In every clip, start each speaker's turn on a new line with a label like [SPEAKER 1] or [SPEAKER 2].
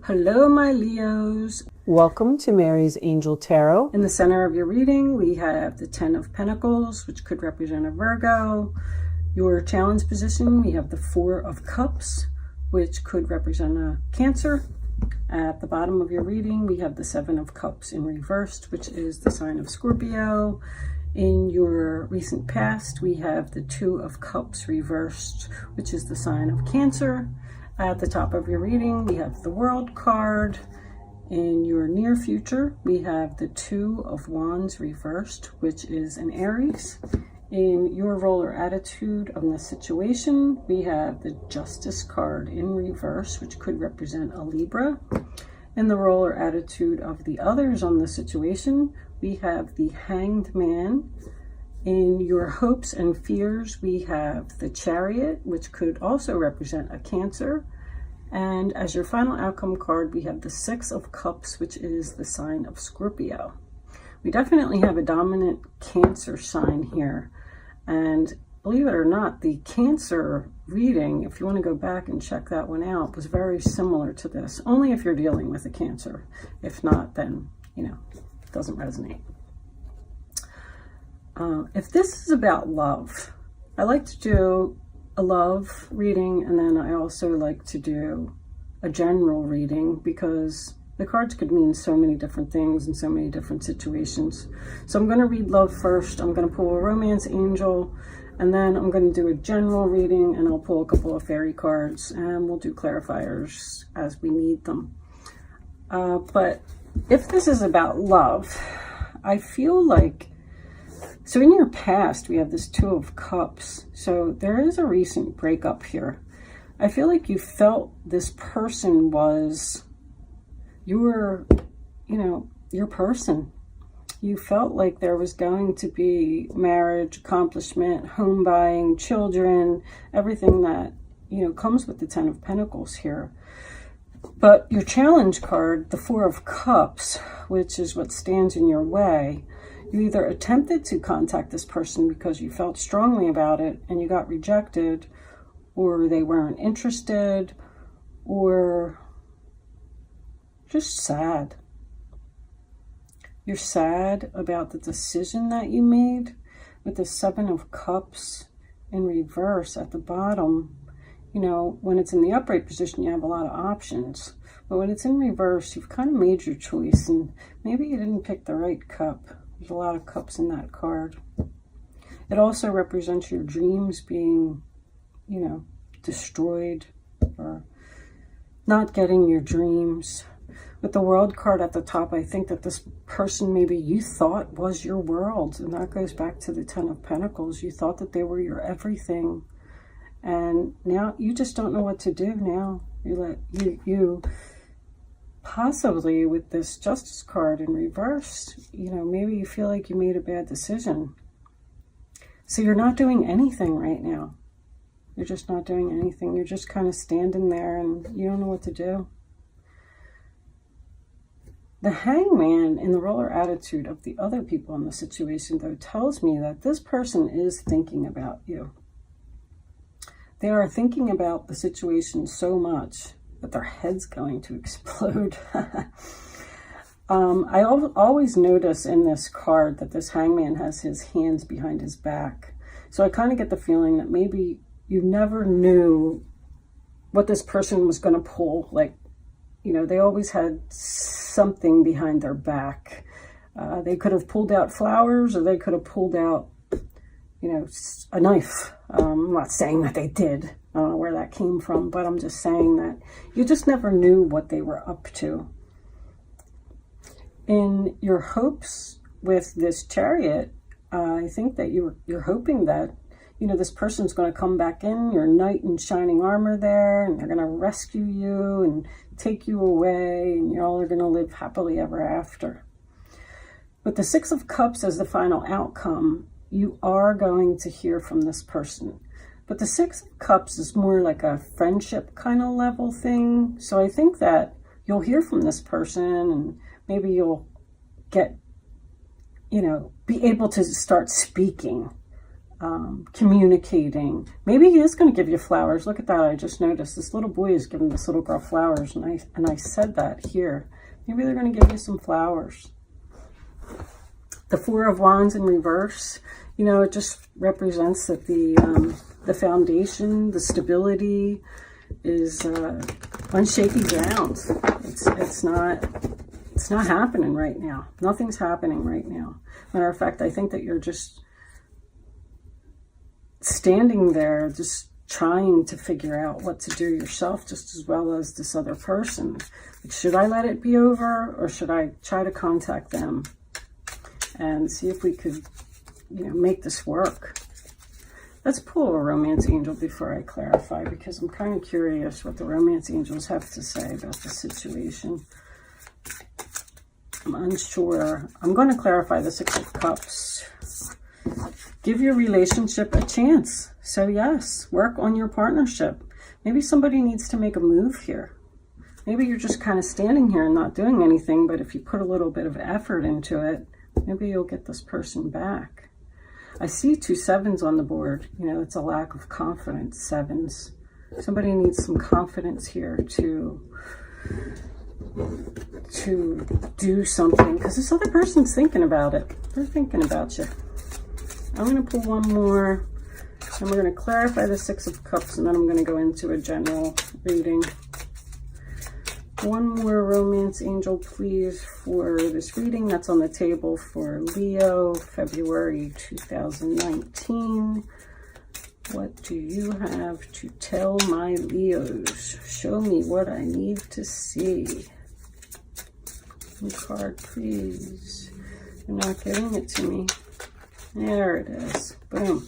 [SPEAKER 1] Hello, my Leos.
[SPEAKER 2] Welcome to Mary's Angel Tarot.
[SPEAKER 1] In the center of your reading, we have the Ten of Pentacles, which could represent a Virgo. Your challenge position, we have the Four of Cups, which could represent a Cancer. At the bottom of your reading, we have the Seven of Cups in reversed, which is the sign of Scorpio. In your recent past, we have the Two of Cups reversed, which is the sign of Cancer. At the top of your reading, we have the World card. In your near future, we have the Two of Wands reversed, which is an Aries. In your role or attitude of the situation, we have the Justice card in reverse, which could represent a Libra. In the role or attitude of the others on the situation, we have the Hanged Man. In your hopes and fears, we have the Chariot, which could also represent a Cancer. And as your final outcome card, we have the Six of Cups, which is the sign of Scorpio. We definitely have a dominant Cancer sign here. And believe it or not, the Cancer reading, if you want to go back and check that one out, was very similar to this. Only if you're dealing with a Cancer. If not, then, it doesn't resonate. If this is about love, I like to do a love reading, and then I also like to do a general reading because the cards could mean so many different things in so many different situations. So I'm going to read love first. I'm going to pull a romance angel, and then I'm going to do a general reading, and I'll pull a couple of fairy cards, and we'll do clarifiers as we need them. But if this is about love, I feel like, so in your past, we have this Two of Cups. So there is a recent breakup here. I feel like you felt this person was your person. You felt like there was going to be marriage, accomplishment, home buying, children, everything that, comes with the Ten of Pentacles here. But your challenge card, the Four of Cups, which is what stands in your way, you either attempted to contact this person because you felt strongly about it and you got rejected, or they weren't interested, or just sad. You're sad about the decision that you made with the Seven of Cups in reverse at the bottom. When it's in the upright position, you have a lot of options. But when it's in reverse, you've kind of made your choice, and maybe you didn't pick the right cup. There's a lot of cups in that card. It also represents your dreams being, destroyed, or not getting your dreams. With the World card at the top, I think that this person maybe you thought was your world. And that goes back to the Ten of Pentacles. You thought that they were your everything. And now you just don't know what to do now. You possibly with this Justice card in reverse, maybe you feel like you made a bad decision. So you're not doing anything right now. You're just not doing anything. You're just kind of standing there and you don't know what to do. The Hangman in the role or attitude of the other people in the situation, though, tells me that this person is thinking about you. They are thinking about the situation so much that their head's going to explode. I always notice in this card that this Hangman has his hands behind his back. So I kind of get the feeling that maybe you never knew what this person was going to pull. Like, they always had something behind their back. They could have pulled out flowers, or they could have pulled out, a knife. I'm not saying that they did. I don't know where that came from, but I'm just saying that you just never knew what they were up to. In your hopes with this Chariot, I think that you're hoping that, this person's going to come back in, your knight in shining armor there, and they're going to rescue you and take you away, and you all are going to live happily ever after. With the Six of Cups as the final outcome, you are going to hear from this person. But the Six of Cups is more like a friendship kind of level thing. So I think that you'll hear from this person, and maybe you'll get, be able to start speaking communicating. Maybe he is going to give you flowers. Look at that. I just noticed this little boy is giving this little girl flowers, and I said that here. Maybe they're going to give you some flowers. The Four of Wands in reverse, you know, it just represents that the foundation, the stability is on shaky ground. It's not happening right now. Nothing's happening right now. Matter of fact, I think that you're just standing there, just trying to figure out what to do yourself, just as well as this other person. Like, should I let it be over, or should I try to contact them and see if we could, you know, make this work? Let's pull a romance angel before I clarify, because I'm kind of curious what the romance angels have to say about the situation. I'm unsure. I'm going to clarify the Six of Cups. Give your relationship a chance. So yes, work on your partnership. Maybe somebody needs to make a move here. Maybe you're just kind of standing here and not doing anything, but if you put a little bit of effort into it, maybe you'll get this person back. I see 2 sevens on the board. You know, it's a lack of confidence, sevens. Somebody needs some confidence here to do something, because this other person's thinking about it. They're thinking about you. I'm going to pull one more, and we're going to clarify the Six of Cups, and then I'm going to go into a general reading. One more romance angel, please, for this reading that's on the table for Leo, February 2019. What do you have to tell my Leos? Show me what I need to see. One card, please. You're not giving it to me. There it is. Boom.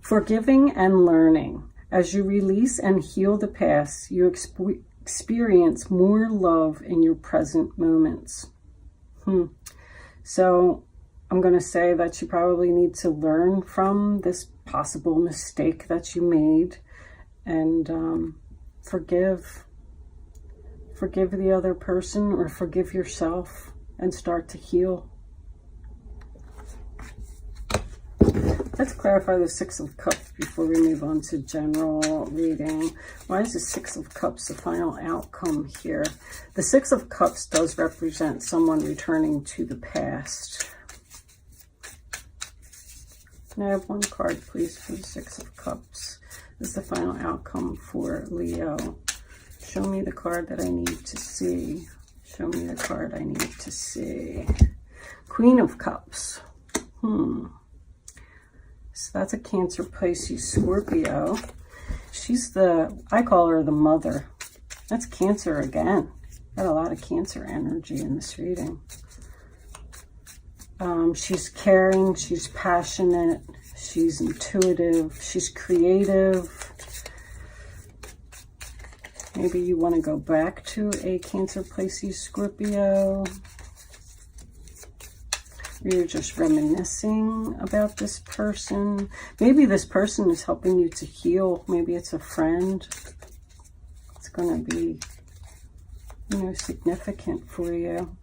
[SPEAKER 1] Forgiving and learning. As you release and heal the past, you experience more love in your present moments. So I'm going to say that you probably need to learn from this possible mistake that you made, and forgive the other person, or forgive yourself and start to heal. Let's clarify the Six of Cups before we move on to general reading. Why is the Six of Cups the final outcome here? The Six of Cups does represent someone returning to the past. Can I have one card, please, for the Six of Cups? This is the final outcome for Leo. Show me the card that I need to see. Show me the card I need to see. Queen of Cups. So that's a Cancer, Pisces, Scorpio. She's I call her the mother. That's Cancer again. Got a lot of Cancer energy in this reading. She's caring, she's passionate, she's intuitive, she's creative. Maybe you want to go back to a Cancer, Pisces, Scorpio. You're just reminiscing about this person. Maybe this person is helping you to heal. Maybe it's a friend. It's going to be, you know, significant for you.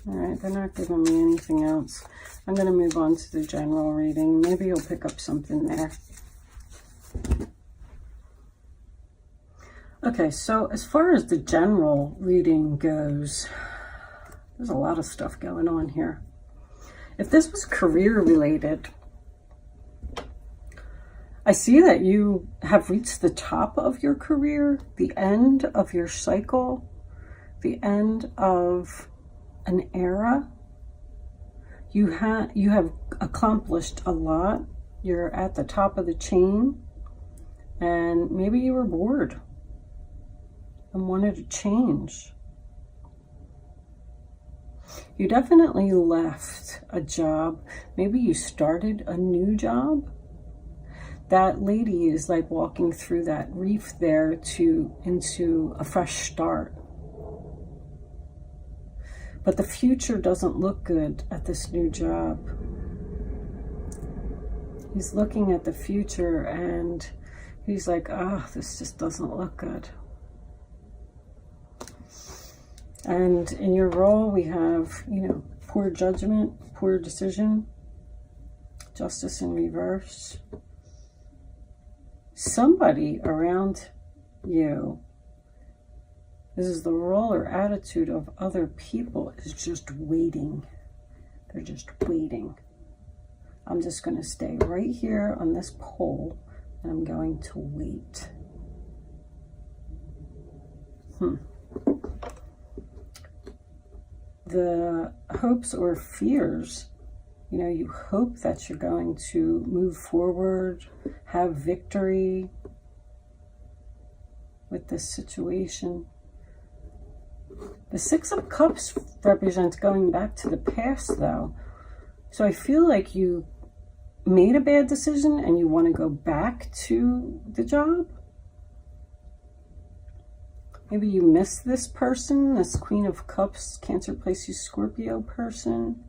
[SPEAKER 1] All right, they're not giving me anything else. I'm going to move on to the general reading. Maybe you'll pick up something there. Okay, so as far as the general reading goes, there's a lot of stuff going on here. If this was career related, I see that you have reached the top of your career, the end of your cycle, the end of an era. You have accomplished a lot. You're at the top of the chain, and maybe you were bored and wanted to change. You definitely left a job. Maybe you started a new job. That lady is like walking through that reef there into a fresh start. But the future doesn't look good at this new job. He's looking at the future and he's like, this just doesn't look good. And in your role, we have, poor judgment, poor decision, justice in reverse. Somebody around you, this is the role or attitude of other people, is just waiting. They're just waiting. I'm just going to stay right here on this pole, and I'm going to wait. The hopes or fears, you hope that you're going to move forward, have victory with this situation. The Six of Cups represents going back to the past, though. So I feel like you made a bad decision and you want to go back to the job. Maybe you miss this person, this Queen of Cups, Cancer, Pisces, Scorpio person.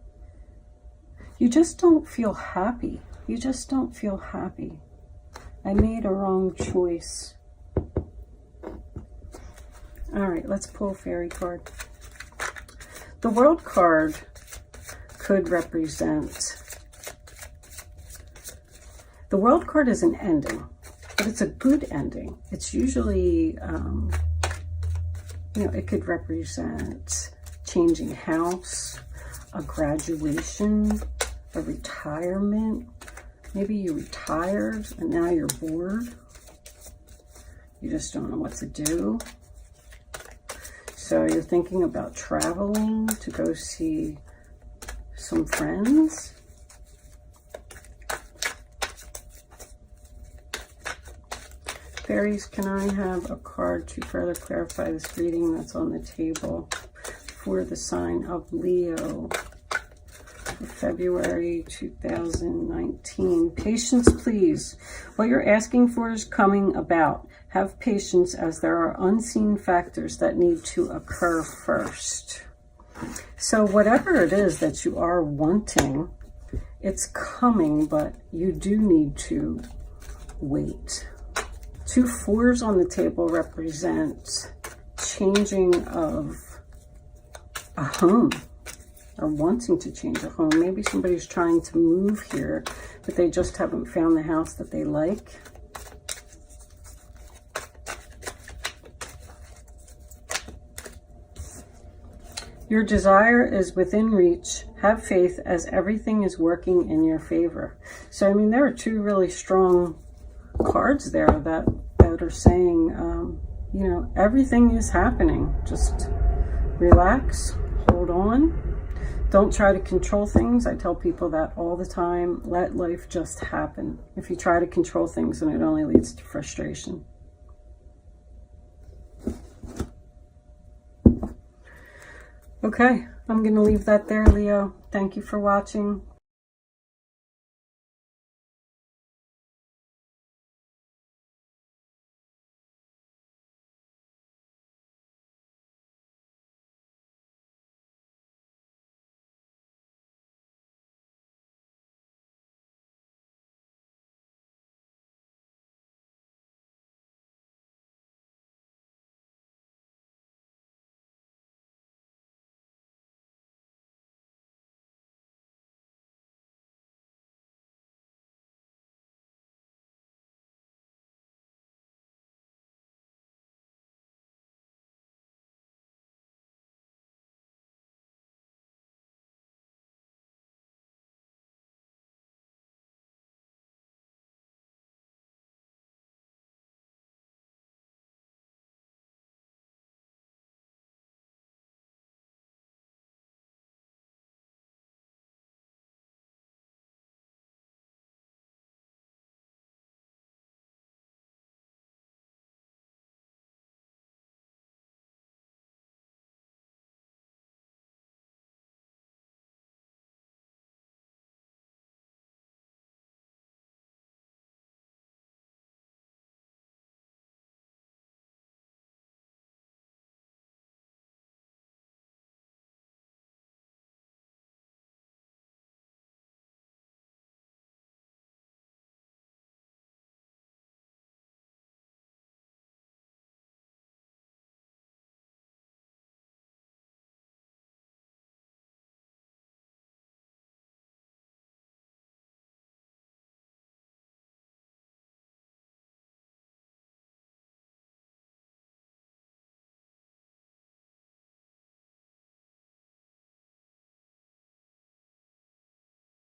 [SPEAKER 1] You just don't feel happy. You just don't feel happy. I made a wrong choice. All right, let's pull a fairy card. The World card could represent... The World card is an ending, but it's a good ending. It's usually, it could represent changing house, a graduation, a retirement. Maybe you retired and now you're bored. You just don't know what to do. So you're thinking about traveling to go see some friends. Fairies, can I have a card to further clarify this reading that's on the table for the sign of Leo for February 2019? Patience, please. What you're asking for is coming about. Have patience, as there are unseen factors that need to occur first. So whatever it is that you are wanting, it's coming, but you do need to wait. 2 4s on the table represent changing of a home or wanting to change a home. Maybe somebody's trying to move here, but they just haven't found the house that they like. Your desire is within reach. Have faith, as everything is working in your favor. So, there are 2 really strong cards there that are saying, everything is happening. Just relax, hold on. Don't try to control things. I tell people that all the time. Let life just happen. If you try to control things, then it only leads to frustration. Okay, I'm going to leave that there, Leo. Thank you for watching.